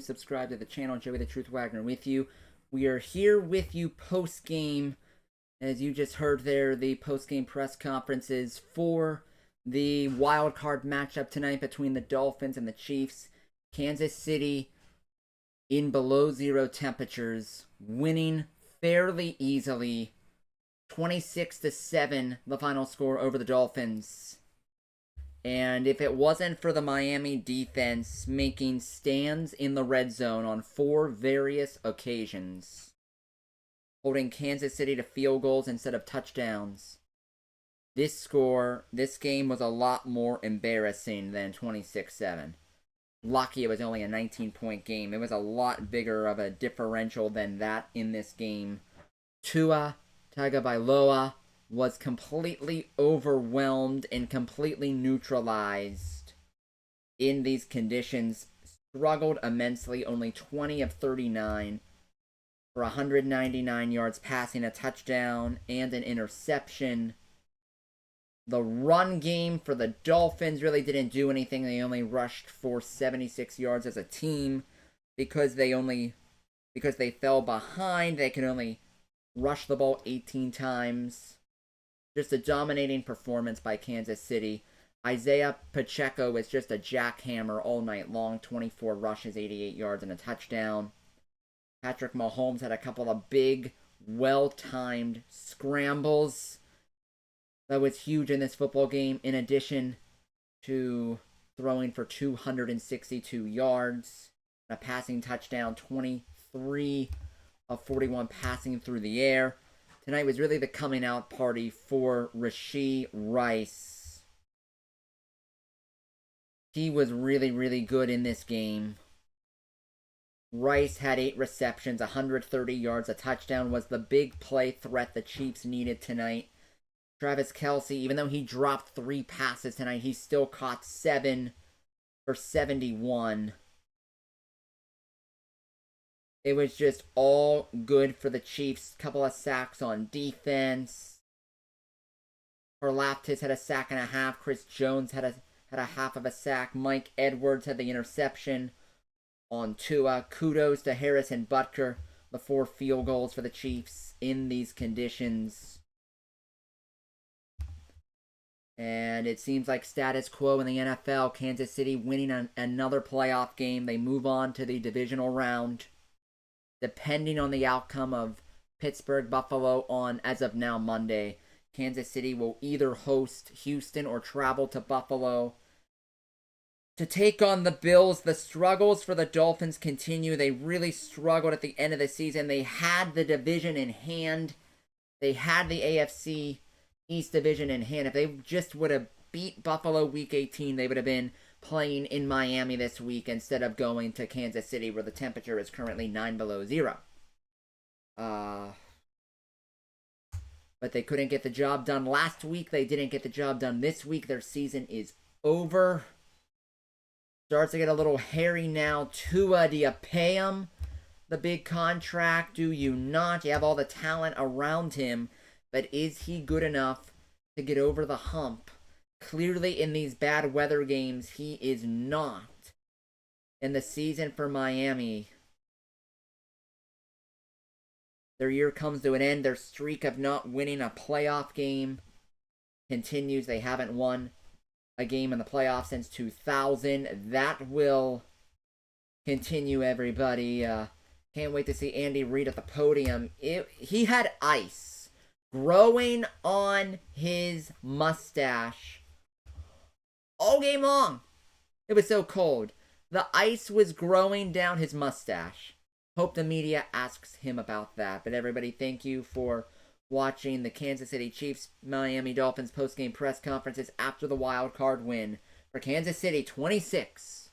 Subscribe to the channel. Joey the Truth Wagner with you. We are here with you post game. As you just heard there, the post game press conferences for the wild card matchup tonight between the Dolphins and the Chiefs. Kansas City in below zero temperatures, winning fairly easily, 26-7, the final score over the Dolphins. And if it wasn't for the Miami defense making stands in the red zone on 4 various occasions, holding Kansas City to field goals instead of touchdowns, this game was a lot more embarrassing than 26-7. Lucky it was only a 19-point game. It was a lot bigger of a differential than that in this game. Tua Tagovailoa was completely overwhelmed and completely neutralized in these conditions. Struggled immensely, only 20 of 39 for 199 yards passing, a touchdown, and an interception. The run game for the Dolphins really didn't do anything. They only rushed for 76 yards as a team because they fell behind. They could only rush the ball 18 times. Just a dominating performance by Kansas City. Isaiah Pacheco was just a jackhammer all night long. 24 rushes, 88 yards, and a touchdown. Patrick Mahomes had a couple of big, well-timed scrambles. That was huge in this football game, in addition to throwing for 262 yards. A passing touchdown, 23 of 41 passing through the air. Tonight was really the coming out party for Rashee Rice. He was really, really good in this game. Rice had 8 receptions, 130 yards. A touchdown was the big play threat the Chiefs needed tonight. Travis Kelce, even though he dropped 3 passes tonight, he still caught 7 for 71. It was just all good for the Chiefs. Couple of sacks on defense. Karlaftis had a sack and a half. Chris Jones had a half of a sack. Mike Edwards had the interception on Tua. Kudos to Harrison Butker. The 4 field goals for the Chiefs in these conditions. And it seems like status quo in the NFL. Kansas City winning another playoff game. They move on to the divisional round. Depending on the outcome of Pittsburgh-Buffalo on, as of now, Monday, Kansas City will either host Houston or travel to Buffalo to take on the Bills. The struggles for the Dolphins continue. They really struggled at the end of the season. They had the division in hand. They had the AFC East division in hand. If they just would have beat Buffalo Week 18, they would have been playing in Miami this week instead of going to Kansas City, where the temperature is currently 9 below zero. But they couldn't get the job done last week. They didn't get the job done this week. Their season is over. Starts to get a little hairy now. Tua, do you pay him the big contract? Do you not? You have all the talent around him, but is he good enough to get over the hump? Clearly, in these bad weather games, he is not. And the season for Miami, their year comes to an end. Their streak of not winning a playoff game continues. They haven't won a game in the playoffs since 2000. That will continue, everybody. Can't wait to see Andy Reid at the podium. He had ice growing on his mustache all game long. It was so cold. The ice was growing down his mustache. Hope the media asks him about that. But everybody, thank you for watching the Kansas City Chiefs Miami Dolphins postgame press conferences after the wild card win for Kansas City, 26-7.